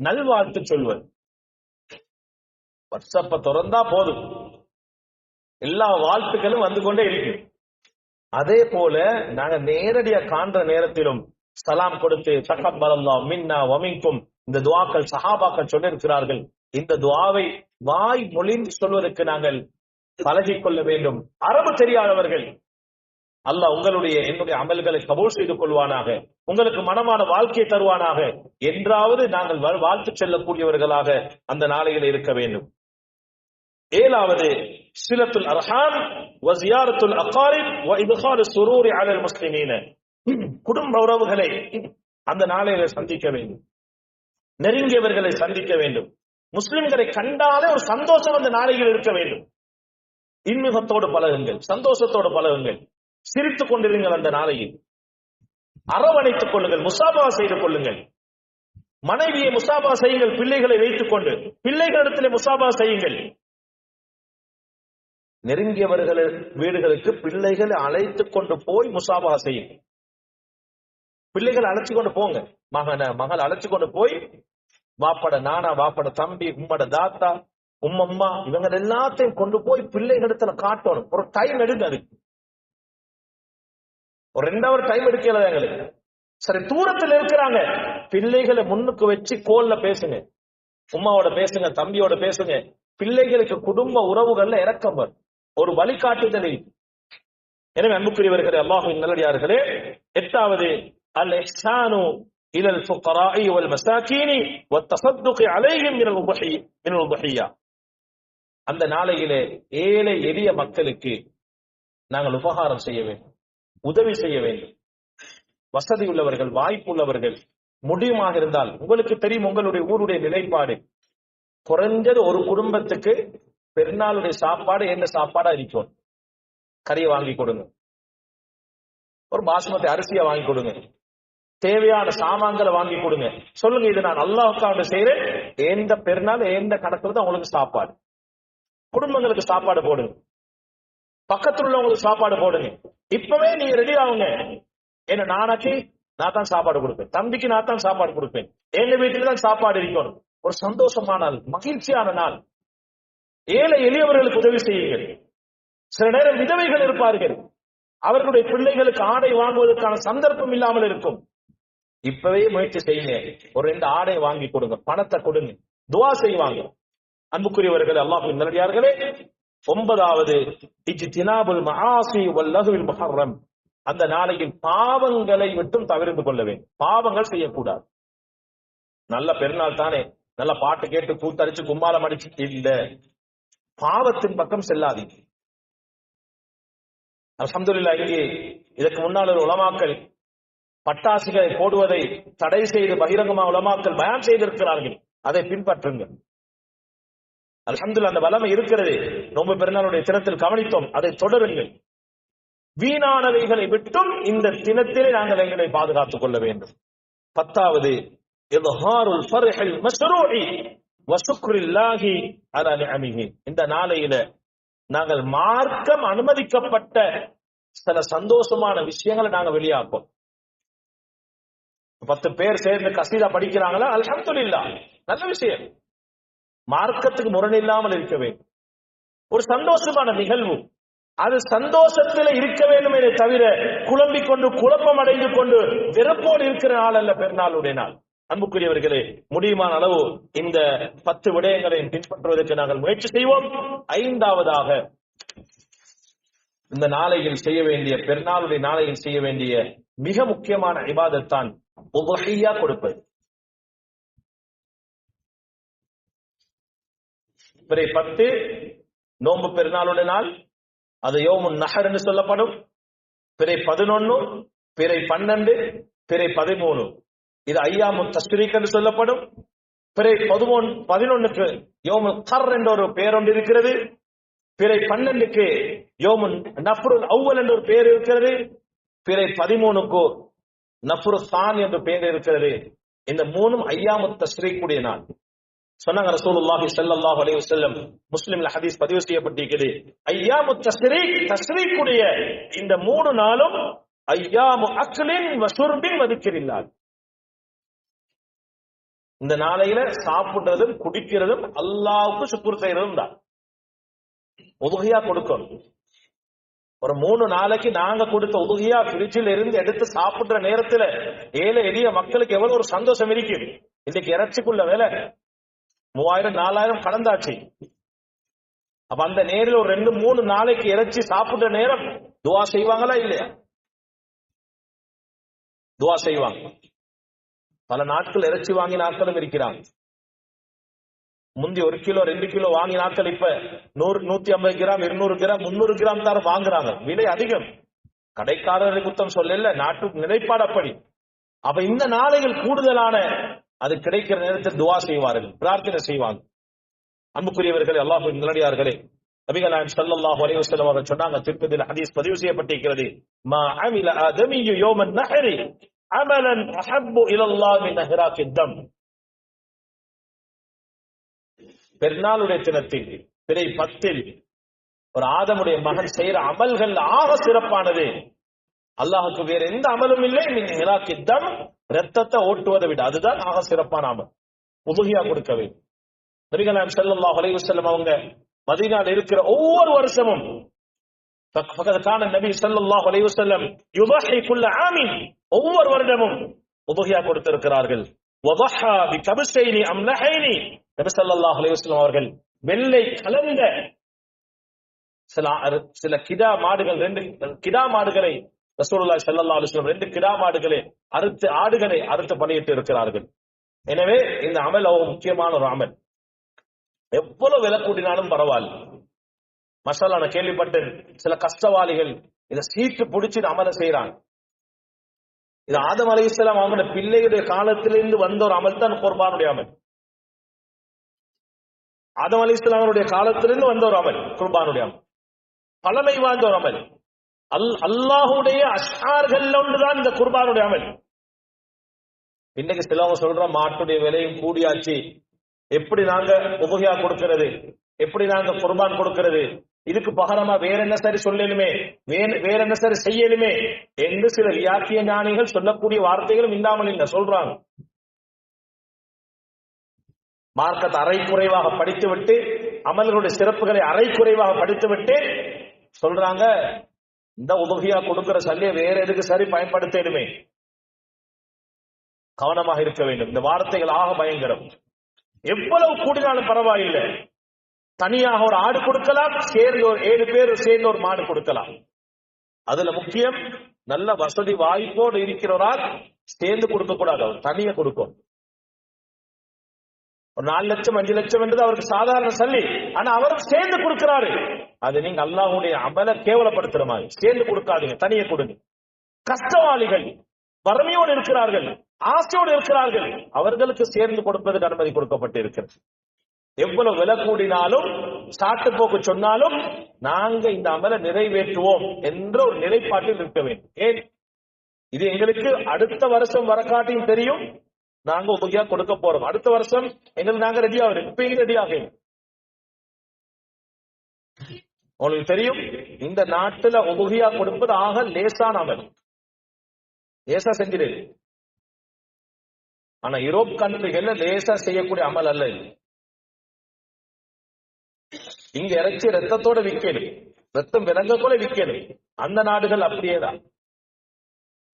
நல்வாழ்த்து சொல்வது. வாட்ஸ்அப்பை திறந்தா போதும், எல்லா வாழ்த்துக்களும் வந்து கொண்டே இருக்கு. அதே போல நாங்க நேரடியா காண்ற நேரத்திலும் சலாம் கொடுத்து தகப்பலல்லாஹு மின்னா வ மின்கும், இந்த துஆக்கள் சஹாபாக்கள் சொல்லியிருக்கிறார்கள். இந்த துஆவை வாய் மொழிந்து சொல்வதற்கு நாங்கள் பழகிக் கொள்ள வேண்டும். அரபு தெரியாதவர்கள், அல்லாஹ் உங்களுடைய என்னுடைய அமல்களை கபூல் செய்து கொள்வானாக, உங்களுக்கு மனமான வாழ்க்கையை தருவானாக என்றாவது நாங்கள் வாழ்த்து செல்லக்கூடியவர்களாக அந்த நாளையில் இருக்க வேண்டும். ஏழாவது சிலத்துல் அர்ஹாம் வ ஜியாரத்துல் அகாரிப் வ இத்காலு ஸுரூரி அலல் முஸ்லிமீன. குடும்ப உறவுகளை அந்த நாளையில சந்திக்க வேண்டும், நெருங்கியவர்களை சந்திக்க வேண்டும். முஸ்லிம்களை கண்டாலே ஒரு சந்தோஷம் அந்த நாளையில் இருக்க வேண்டும். இன்முகத்தோடு பழகுங்கள், சந்தோஷத்தோடு பழகுங்கள், சிரித்துக் கொண்டிருங்கள். அந்த நாளையில் அரவணைத்துக் கொள்ளுங்கள், முசாபா செய்து கொள்ளுங்கள். மனைவியை முசாபா செய்யுங்கள், பிள்ளைகளை வைத்துக் கொண்டு பிள்ளைகளிடத்திலே முசாபா செய்யுங்கள். நெருங்கியவர்கள் வீடுகளுக்கு பிள்ளைகளை அழைத்துக் கொண்டு போய் முசாபா செய்யுங்கள். பிள்ளைகளை அழைச்சு கொண்டு போங்க, மகள் அழைச்சு கொண்டு போய் வாப்பட நானா, வாப்பட தம்பி, உம்மட தாத்தா, உம்மம்மா, இவங்க எல்லாத்தையும் கொண்டு போய் பிள்ளைகளிடத்துல காட்டணும். ஒரு டைம் எடுங்க, அதுக்கு ஒரு 2 hour டைம் எடுக்கல எங்களுக்கு. சரி, தூரத்தில் இருக்கிறாங்க, பிள்ளைகளை முன்னுக்கு வச்சு கோல்ல பேசுங்க, உம்மாவோட பேசுங்க, தம்பியோட பேசுங்க. பிள்ளைகளுக்கு குடும்ப உறவுகள்ல இரக்கம் வரும், ஒரு வழிகாட்டுதலை. எனவே அன்புக்குரியவர்களே, அல்லாஹ்வின் நல்லடியார்களே, 8வது அல் இஹ்சானு இலல் ஃபுகராஇ வல் மசாகீனி வத்தஸத்துக் அலைஹிம் மினல் உதுஹிய்யா. அந்த நாளையிலே ஏழை எளிய மக்களுக்கு நாங்கள் உபகாரம் செய்ய வேண்டும், உதவி செய்ய வேண்டும். வசதி உள்ளவர்கள், வாய்ப்பு உள்ளவர்கள், முடியுமாக இருந்தால், உங்களுக்கு தெரியும் உங்களுடைய ஊருடைய நிலைப்பாடு, குறைஞ்சது ஒரு குடும்பத்துக்கு பெருநாளுடைய சாப்பாடு என்ன சாப்பாடா இருக்கும், கறியை வாங்கி கொடுங்க, ஒரு பாசுமதி அரிசியை வாங்கி கொடுங்க, தேவையான சாமான்களை வாங்கி கொடுங்க. சொல்லுங்க, இது நான் அல்லாஹ்வுக்காக செய்யறேன், எந்த பெருநாள் எந்த கணக்குல தான் உங்களுக்கு சாப்பாடு. குடும்பங்களுக்கு சாப்பாடு போடுங்க, பக்கத்துல உள்ளவங்களுக்கு சாப்பாடு போடுங்க. இப்பவே நீங்க ரெடி ஆகுங்க. என்ன, நாளைக்கு நான் தான் சாப்பாடு கொடுப்பேன், தம்பிக்கு நான் தான் சாப்பாடு கொடுப்பேன், எங்க வீட்டுல தான் சாப்பாடு இருக்கணும். ஒரு சந்தோஷமான நாள், மகிழ்ச்சியான நாள். ஏழை எளியவர்களுக்கு உதவி செய்யுங்கள். சில நேரம் விதவைகள் இருப்பார்கள், அவர்களுடைய பிள்ளைகளுக்கு ஆடை வாங்குவதற்கான சந்தர்ப்பம் இல்லாமல் இருக்கும். இப்பவே முயற்சி செய்யுங்க, ஒரு 2 ஆடை வாங்கி கொடுங்க, பணத்தை கொடுங்க, துவா செய்வாங்க. அன்புக்குரியவர்களே, அல்லாஹ்வின் நல்லடியார்களே, 9வது இஜ்தினாபுல் மஆசி வல் லஹ்வில் முஹர்ரம். அந்த நாளையில் பாவங்களை விட்டும் தவிர்த்து கொள்ள வேண்டும், பாவங்கள் செய்யக்கூடாது. நல்ல பெருநாள் தானே, நல்ல பாட்டு கேட்டு கூத்தடிச்சு கும்மாளம் அடிச்சு இல்ல, பாவத்தின் பக்கம் செல்லாதீங்க. அல்ஹம்துலில்லாஹ், இங்கே இதற்கு முன்னால் ஒரு உலமாக்கள் பட்டாசுகளை போடுவதை தடை செய்து பகிரங்கமாக உலமாக்கள் பயான் செய்திருக்கிறார்கள், அதை பின்பற்றுங்கள். அல்ஹம்துலில்லாஹ், அந்த வல்லமை இருக்கிறது. நோன்பு பெருநாளுடைய தினத்தில் கவனித்தோம், அதை தொடருங்கள். வீணானவைகளை விட்டும் இந்த தினத்திலே நாங்கள் எங்களை பாதுகாத்துக் கொள்ள வேண்டும். 10வது இத்ஹாருல் ஃபர்ஹில் மஸ்ரூஇ வ ஷுக்ருல்லாஹி அலா நிஅமிஹி. இந்த நாளையில நாங்கள் மார்க்கம் அனுமதிக்கப்பட்ட சில சந்தோஷமான விஷயங்களை நாங்க வெளியாப்போம். 10 பேர் சேர்ந்து கசீதா படிக்கிறாங்களா, அல்ஹம்துலில்லாஹ், நல்ல விஷயம். மார்க்கத்துக்கு முரணில்லாமல் இருக்க வேண்டும். ஒரு சந்தோஷமான நிகழ்வு, அது சந்தோஷத்துல இருக்க வேண்டும் என தவிர குழம்பிக் கொண்டு குழப்பம் அடைந்து கொண்டு வெறுப்போடு இருக்கிற நாள் அல்ல பெருநாளுடைய நாள். அன்புக்குரியவர்களே, முடியுமான அளவு இந்த 10 விடயங்களையும் பின்பற்றுவதற்கு நாங்கள் முயற்சி செய்வோம். 5வதாக இந்த நாளையில் செய்ய வேண்டிய, பெருநாளுடைய நாளையில் செய்ய வேண்டிய மிக முக்கியமான இபாதத் தான் உதுஹிய்யா கொடுப்பது. பிறை 10 நோன்பு பெருநாளுடைய நாள், அது யௌமுன் நஹர் என்று சொல்லப்படும். பிறை 11, பிறை 12, பிறை 13, இது ஐயாமுத் தஷ்ரீக் என்று சொல்லப்படும். பிறை 11க்கு யௌமுல் கர் என்ற ஒரு பெயர் ஒன்று இருக்கிறது. பிறை 12க்கு யௌமுன் நஃப்ருல் அவ்வல் என்ற ஒரு பெயர் இருக்கிறது. பிறை 13க்கு நஃப்ரு சான் என்ற பெயர் இருக்கிறது. இந்த 3ம் ஐயாமுத் தஷ்ரீக் உடைய நாள். சொன்னாங்க ரசூலுல்லாஹி ஸல்லல்லாஹு அலைஹி வஸல்லம், முஸ்லிம்ல ஹதீஸ் பதிவு செய்யப்பட்டிருக்கிறது, ஐயாமுத் தஷ்ரீக், தஷ்ரீக் உடைய இந்த 3 நாளும் ஐயாமு அக்லின் வ ஷுர்பின் வ திக்ரில்லாஹ். இந்த நாளையில சாப்பிடுறதும் குடிக்கிறதும் அல்லாஹ்வுக்கு சுக்ர் செய்யறதும் தான். உதுஹியா கொடுக்கணும். ஒரு 3 நாளைக்கு நாங்க கொடுத்த உதுஹியா ஃப்ரிட்ஜில் இருந்து எடுத்து சாப்பிடுற நேரத்துல ஏழை எளிய மக்களுக்கு எவ்வளவு ஒரு சந்தோஷம் இருக்கு. இன்னைக்கு இறைச்சிக்குள்ள வேலை 3000 4000 கடந்தாச்சு. அப்ப அந்த நேரில் ஒரு 2-3 நாளைக்கு இறைச்சி சாப்பிடுற நேரம் துவா செய்வாங்களா இல்லையா? துவா செய்வாங்க. பல நாட்கள் இறைச்சி வாங்கி நாட்களும் இருக்கிறாங்க. முந்தி 1 கிலோ 2 கிலோ வாங்கி நாட்கள் இப்ப 100 150 கிராம் 200 கிராம் 300 கிராம் தான் வாங்குறாங்க. விலை அதிகம். கடைக்காரரை குத்தம் சொல்லல, நாட்டு நிலைப்பாடு அப்படி. அப்ப இந்த நாளைகள் கூடுதலான அது கிடைக்கிற நேரத்தில் துவா செய்வார்கள், பிரார்த்தனை செய்வாங்க. அன்புக்குரியவர்களே, அல்லாஹ்வின் நல்லடியார்களே, நபிகள் நாயகம் ஸல்லல்லாஹு அலைஹி வஸல்லம் அவர்கள் சொன்னாங்க, திருப்பதியில் ஹதீஸ் பதிவு செய்யப்பட்டிருக்கிறது, மா அமில ஆதமியு யௌமன் நஹரி அமலன் அஹப்பு இலல்லாஹ் மின் இஹ்ராகித் தம். பெருநாளுடைய தினத்தில் பிறை 10 ஒரு ஆதமுடைய மகன் செய்யற அமல்கள் ஆக சிறப்பானது, அல்லாஹுக்கு வேற எந்த அமலும் இல்லை, மின் இஹ்ராகித் தம், ரத்தத்தை ஓட்டுவதை விட அதுதான் ஆக சிறப்பான அமல். உதுஹியா கொடுக்க வேண்டும். நபிகள் நாயகம் ஸல்லல்லாஹு அலைஹி வஸல்லம் அவங்க மதீனாவில் இருக்கிற ஒவ்வொரு வருஷமும் நபி ஸல்லல்லாஹு அலைஹி வஸல்லம் யுதஹி குல்ல ஆமின், ஒவ்வொரு வருடமும் உதுஹியா கொடுத்திருக்கிறார்கள். வதஹா பிகப்ஸைனி அம்லஹைனி, நபி ஸல்லல்லாஹு அலைஹி வஸல்லம் அவர்கள் வெள்ளை கலந்த சில கிடா மாடுகள், 2 கிடா மாடுகளை ரசூலுல்லாஹி ஸல்லல்லாஹு அலைஹி வஸல்லம் 2 கிடா மாடுகளை அறுத்து, ஆடுகளை அறுத்து பலியிட்டு இருக்கிறார்கள். எனவே இந்த அமல் முக்கியமான ஒரு அமல். எவ்வளவு விலை கூட்டினாலும் பரவாயில்ல. மசாலா நான் கேள்விப்பட்டேன், சில கஷ்டவாளிகள் இதை சீட்டு பிடிச்சி அமலை செய்யறாங்க. இது ஆதம் அலைஹிஸ்ஸலாம் அவங்களோட பிள்ளையுடைய காலத்திலிருந்து வந்த ஒரு அமல் தான் குர்பானுடைய அமல். ஆதம் அலைஹிஸ்ஸலாம் அவருடைய காலத்திலிருந்து வந்த ஒரு அமல் குர்பானுடைய அமல், பழமை வாய்ந்த ஒரு அமல். அல்லாஹுடைய அஷ்ஆர்கள் ஒன்றுதான் இந்த குர்பானுடைய அமல். இன்னைக்கு சிலவங்க சொல்றோம், மாட்டுடைய விலையும் கூடியாச்சு, எப்படி நாங்க உபகியா கொடுக்கிறது, எப்படி நாங்க குர்பான் கொடுக்கிறது, இதுக்கு பகரமா வேற என்ன சரி சொல்லலுமே, வேற என்ன சரி செய்யலுமே என்று சில வியாக்கிய ஞானிகள் சொல்லக்கூடிய வார்த்தைகளும் இல்லாமல் இல்ல சொல்றாங்க. மார்க்கத்தை அரை குறைவாக படித்துவிட்டு, அமல்களுடைய சிறப்புகளை அரை குறைவாக படித்துவிட்டு சொல்றாங்க, இந்த உபகியா கொடுக்கிற சல்லியை வேற எதுக்கு சரி பயன்படுத்தலுமே. கவனமாக இருக்க வேண்டும். இந்த வார்த்தைகள் ஆக பயங்கரம். எவ்வளவு கூடினாலும் பரவாயில்லை, தனியாக ஒரு ஆடு கொடுக்கலாம், சேர்ந்து ஒரு 7 பேர் சேர்ந்து ஒரு மாடு கொடுக்கலாம். அதுல முக்கியம், நல்ல வசதி வாய்ப்போடு இருக்கிறவரால் சேர்ந்து கொடுக்க கூடாது, அவர் தனியா கொடுக்கும். ஒரு 4 லட்சம் 5 லட்சம் என்றது அவருக்கு சாதாரண சல்லி, ஆனா அவரும் சேர்ந்து கொடுக்கிறாரு. அது நீங்க அல்லாஹ்வுடைய அமலை கேவலப்படுத்துற மாதிரி. சேர்ந்து கொடுக்காதீங்க, தனியே கொடுங்க. கஷ்டவாளிகள் வறுமையோடு இருக்கிறார்கள், ஆசையோடு இருக்கிறார்கள், அவர்களுக்கு சேர்ந்து கொடுப்பதற்கு அனுமதி கொடுக்கப்பட்டிருக்கிறது. எவ்வளவு விலை கூடினாலும் சாட்டு போக்கு சொன்னாலும் நாங்க இந்த அமலை நிறைவேற்றுவோம் என்ற ஒரு நிலைப்பாட்டில் இருக்க வேண்டும். ஏன், இது எங்களுக்கு அடுத்த வருஷம் வரக்காட்டியும் தெரியும், நாங்க உபகியா கொடுக்க போறோம். அடுத்த வருஷம் எங்களுக்கு நாங்க ரெடி ஆகிறோம், இப்ப இங்க ரெடி ஆகும். உங்களுக்கு தெரியும், இந்த நாட்டுல உபகியா கொடுப்பது ஆக லேசான அமல், லேசா செஞ்சிரு. ஆனா யூரோப் கண்ட்ரிகள்ல லேசா செய்யக்கூடிய அமல் அல்ல இது. இங்க இறைச்சி ரத்தத்தோட விற்கணும், ரத்தம் விலங்க கூட விற்கணும். அந்த நாடுகள் அப்படியேதான்,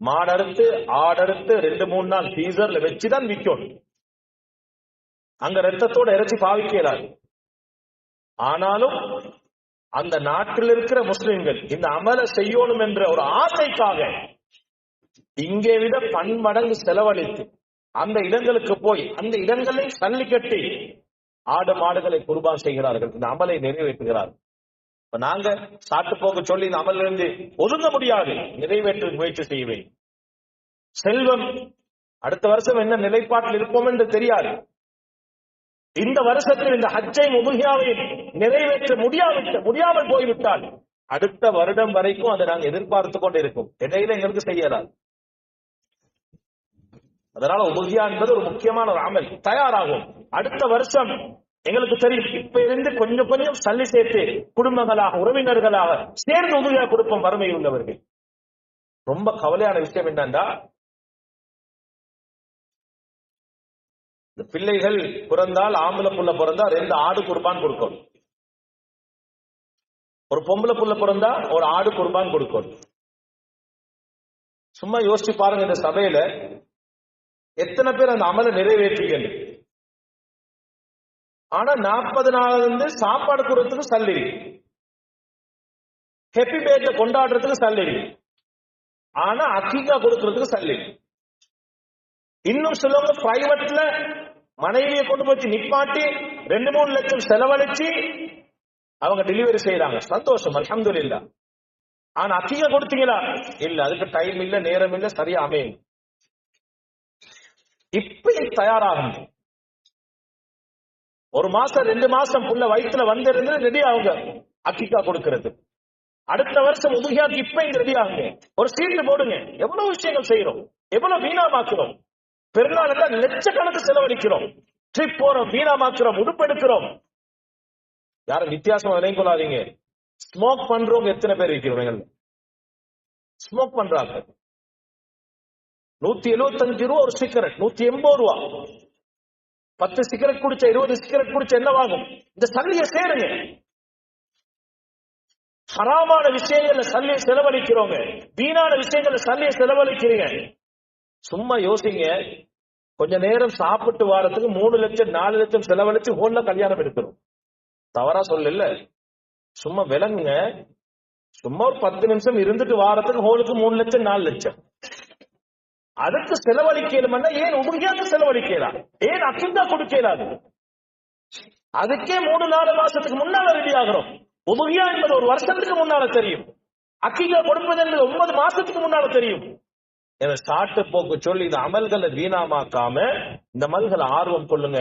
மாடறுத்து ஆடறுத்து 2-3 நாள் ஃப்ரீசர்ல வச்சுதான் விற்கணும். அங்க ரத்தத்தோட இறைச்சி பாவிக்கிறார். ஆனாலும் அந்த நாட்டில் இருக்கிற முஸ்லிம்கள் இந்த அமலை செய்யணும் என்ற ஒரு ஆசைக்காக இங்கே விட பன்மடங்கு செலவழித்து அந்த இடங்களுக்கு போய் அந்த இடங்களை சல்லி கட்டி ஆடு மாடுகளை குர்பான் செய்கிறார்கள், இந்த அமலை நிறைவேற்றுகிறார்கள். இப்ப நாங்க சாட்டு போக சொல்லி இந்த அமலிலிருந்து ஒதுங்க முடியாது, நிறைவேற்ற முயற்சி செய்வேன். செல்வம் அடுத்த வருஷம் என்ன நிலைப்பாட்டில் இருப்போம் என்று தெரியாது. இந்த வருஷத்தில் இந்த ஹஜ்ஜை உதுஹியாவை நிறைவேற்ற முடியாமல் போய்விட்டால் அடுத்த வருடம் வரைக்கும் அதை நாங்கள் எதிர்பார்த்து கொண்டு இருக்கும், இடையில எங்களுக்கு செய்யலாம். அதனால உதுஹியா என்பது ஒரு முக்கியமான ஒரு அமல். தயாராகும், அடுத்த வருஷம் எங்களுக்கு தெரியும், இப்ப இருந்து கொஞ்சம் கொஞ்சம் சல்லி சேர்த்து குடும்பங்களாக உறவினர்களாக சேர்ந்து உதுஹியா கொடுப்போம் வறுமையில் உள்ளவர்கள். ரொம்ப கவலையான விஷயம் என்னன்னா, இந்த பிள்ளைகள் பிறந்தால், ஆம்பளை புள்ள பிறந்தா 2 ஆடு குர்பான் கொடுக்கும், ஒரு பொம்பளை புள்ள பிறந்தா ஒரு ஆடு குர்பான் கொடுக்கும். சும்மா யோசிச்சு பாருங்க, இந்த சபையில எத்தனை பேர் அந்த அமலை நிறைவேற்றீங்க. ஆனா 40 நாள் இருந்து சாப்பாடு கொடுறதுக்கு சல்லி, ஹெப்பி பர்த்டே கொண்டாடுறதுக்கு சல்லி, ஆனா அக்கீகா கொடுக்கறதுக்கு சல்லி. இன்னும் சிலவங்க பிரைவேட்ல மனைவியை கொண்டு போய் நிப்பாட்டி 2-3 லட்சம் செலவழிச்சு அவங்க டெலிவரி செய்யறாங்க. சந்தோஷம், அல்ஹம்துலில்லாஹ். ஆனா அக்கீகா கொடுத்தீங்களா? இல்ல, அதுக்கு டைம் இல்ல, நேரம் இல்ல, சரியா அமையும். இப்பயும் தயாராகும். 1 மாசம் 2 மாசம் புள்ள வயிற்றுல வந்திருந்து ரெடி ஆகுங்க. அக்கிகா கொடுக்கிறது. அடுத்த வருஷம் உதுகியாக்கு இப்ப இங்க ரெடி ஆகுங்க. ஒரு சீட்டு போடுங்க. எவ்வளவு விஷயங்கள் செய்யறோம், எவ்வளவு வீணாமாக்குறோம். பெருநாள் லட்சக்கணக்கு செலவழிக்கிறோம். ட்ரிப் போறோம், வீணாமாக்குறோம், உடுப்பெடுக்கிறோம். யாரும் வித்தியாசம் விலையும் கொள்ளாதீங்க. ஸ்மோக் பண்றவங்க எத்தனை பேர் இருக்கிறோம்? ஸ்மோக் பண்றாங்க. 175 ரூபா ஒரு சிகரெட், 180 ரூபா. 10 சிகரெட் குடிச்ச 20 சிகரெட் குடிச்ச என்ன வாங்கும்? இந்த சல்லியை சேருங்க. ஹராமான விஷயங்கள்ல சல்லியை செலவழிக்கிறோங்க, வீணான விஷயங்கள்ல சல்லியை செலவழிக்கிறீங்க. சும்மா யோசிங்க. கொஞ்ச நேரம் சாப்பிட்டு வாரத்துக்கு 3 லட்சம் 4 லட்சம் செலவழிச்சு ஹோல்ல கல்யாணம் எடுக்கிறோம். தவறா சொல்லல, சும்மா விளங்குங்க. சும்மா ஒரு 10 நிமிஷம் இருந்துட்டு வாரத்துக்கு ஹோலுக்கு 3 லட்சம் 4 லட்சம். அதுக்கு செலவழிக்கணும்னா ஏன் உபரியாக செலவழிக்கலாம்? ஏன் அக்கிகா கொடுக்கலாது? அதுக்கே 3-4 மாசத்துக்கு முன்னால ரெடி ஆகிறோம். உபரியா என்பது ஒரு வருஷத்துக்கு முன்னால தெரியும். அக்கிகா கொடுப்பது என்பது 9 மாசத்துக்கு முன்னால தெரியும். சாட்டு போக்கு சொல்லி இந்த அமல்களை வீணாமாக்காம இந்த அமல்களை ஆர்வம் கொள்ளுங்க.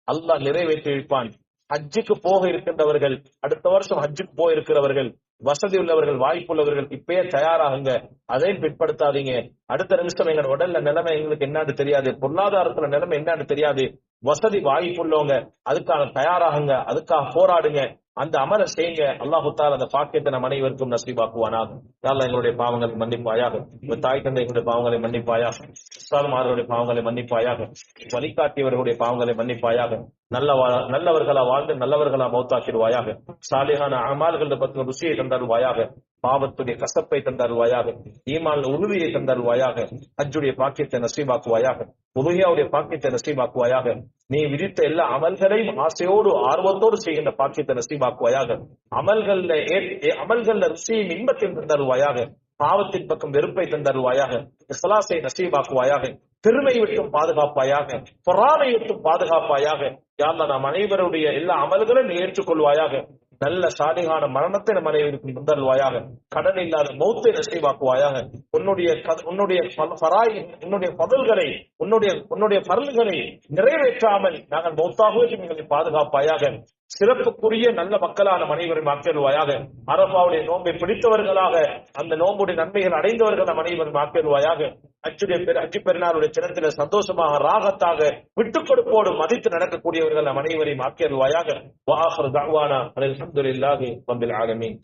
அல்லாஹ் நிறைவேற்றி வைப்பான். ஹஜ்ஜுக்கு போக இருக்கின்றவர்கள், அடுத்த வருஷம் ஹஜ்ஜுக்கு போயிருக்கிறவர்கள், வசதி உள்ளவர்கள், வாய்ப்புள்ளவர்கள் இப்பயே தயாராகுங்க. அதையும் பிற்படுத்தாதீங்க. அடுத்த நிமிஷம் எங்க உடல்ல நிலைமை எங்களுக்கு என்னன்னு தெரியாது, பொருளாதாரத்துல நிலைமை என்னன்னு தெரியாது. வசதி வாய்ப்புள்ளவங்க அதுக்கான தயாராகுங்க, அதுக்காக போராடுங்க, அந்த அமலை செய்யுங்க. அல்லாஹு தஆலா அந்த பாக்கியத்தை நம் அனைவருக்கும் நசீபாக்குவானாக. யா அல்லாஹ் எங்களுடைய பாவங்களை மன்னிப்பாயாக, தாய் தந்தைகளுடைய பாவங்களை மன்னிப்பாயாக, உஸ்தாதுமார்களுடைய பாவங்களை மன்னிப்பாயாக, வழிகாட்டியவர்களுடைய பாவங்களை மன்னிப்பாயாக. நல்லவர்களா வாழ்ந்து நல்லவர்களா மௌத்தாக்கிடுவாயாக. சாலிஹான அமால்களை பற்றின ருசியை தந்தருவாயாக. பாவத்துடைய கசப்பை தந்தருவாயாக. ஈமான் உறுதியை தந்தருவாயாக. ஹஜ்ஜுடைய பாக்கியத்தை நசீபாக்குவாயாக. உதுஹியாவுடைய பாக்கியத்தை நசீபாக்குவாயாக. நீ விதித்த எல்லா அமல்களையும் ஆசையோடு ஆர்வத்தோடு செய்கின்ற பாக்கியத்தை நசீபாக்குவாயாக. அமல்கள்ல ருசியும் இன்பத்தையும் தந்தருவாயாக. பாவத்தின் பக்கம் வெறுப்பை தந்தருவாயாக. இஸ்லாஸை நசீபாக்குவாயாக. பெருமை விட்டும் பாதுகாப்பாயாக, பொறாமை விட்டும் பாதுகாப்பாயாக. யா அல்லாஹ் நாம் அனைவருடைய எல்லா அமல்களையும் ஏற்றுக்கொள்வாயாக. நல்ல சாலிகான மரணத்தை நம் அனைவருக்கும் தந்தருவாயாக. கடன் இல்லாத மௌத்தை நசீபாக்குவாயாக. உன்னுடைய பதல்களை, உன்னுடைய பரல்களை நிறைவேற்றாமல் நாங்கள் மௌத்தாகவே எங்களை பாதுகாப்பாயாக. சிறப்புக்குரிய நல்ல மக்களான அனைவரும் ஆக்கிடுவாயாக. அரபாவுடைய நோன்பை பிடித்தவர்களாக, அந்த நோம்புடைய நன்மைகள் அடைந்தவர்கள் நம் அனைவரும் ஆக்கிடுவாயாக. அஜ்ஜு பெருநாளுடைய சின்னத்தில சந்தோஷமாக ராகத்தாக விட்டுக் கொடுப்போடு மதித்து நடக்கக்கூடியவர்கள் நம் அனைவரையும் ஆக்கிடுவாயாக. வஆகிரு தஅவானா அல்ஹம்துலில்லாஹி ரப்பில் ஆலமீன்.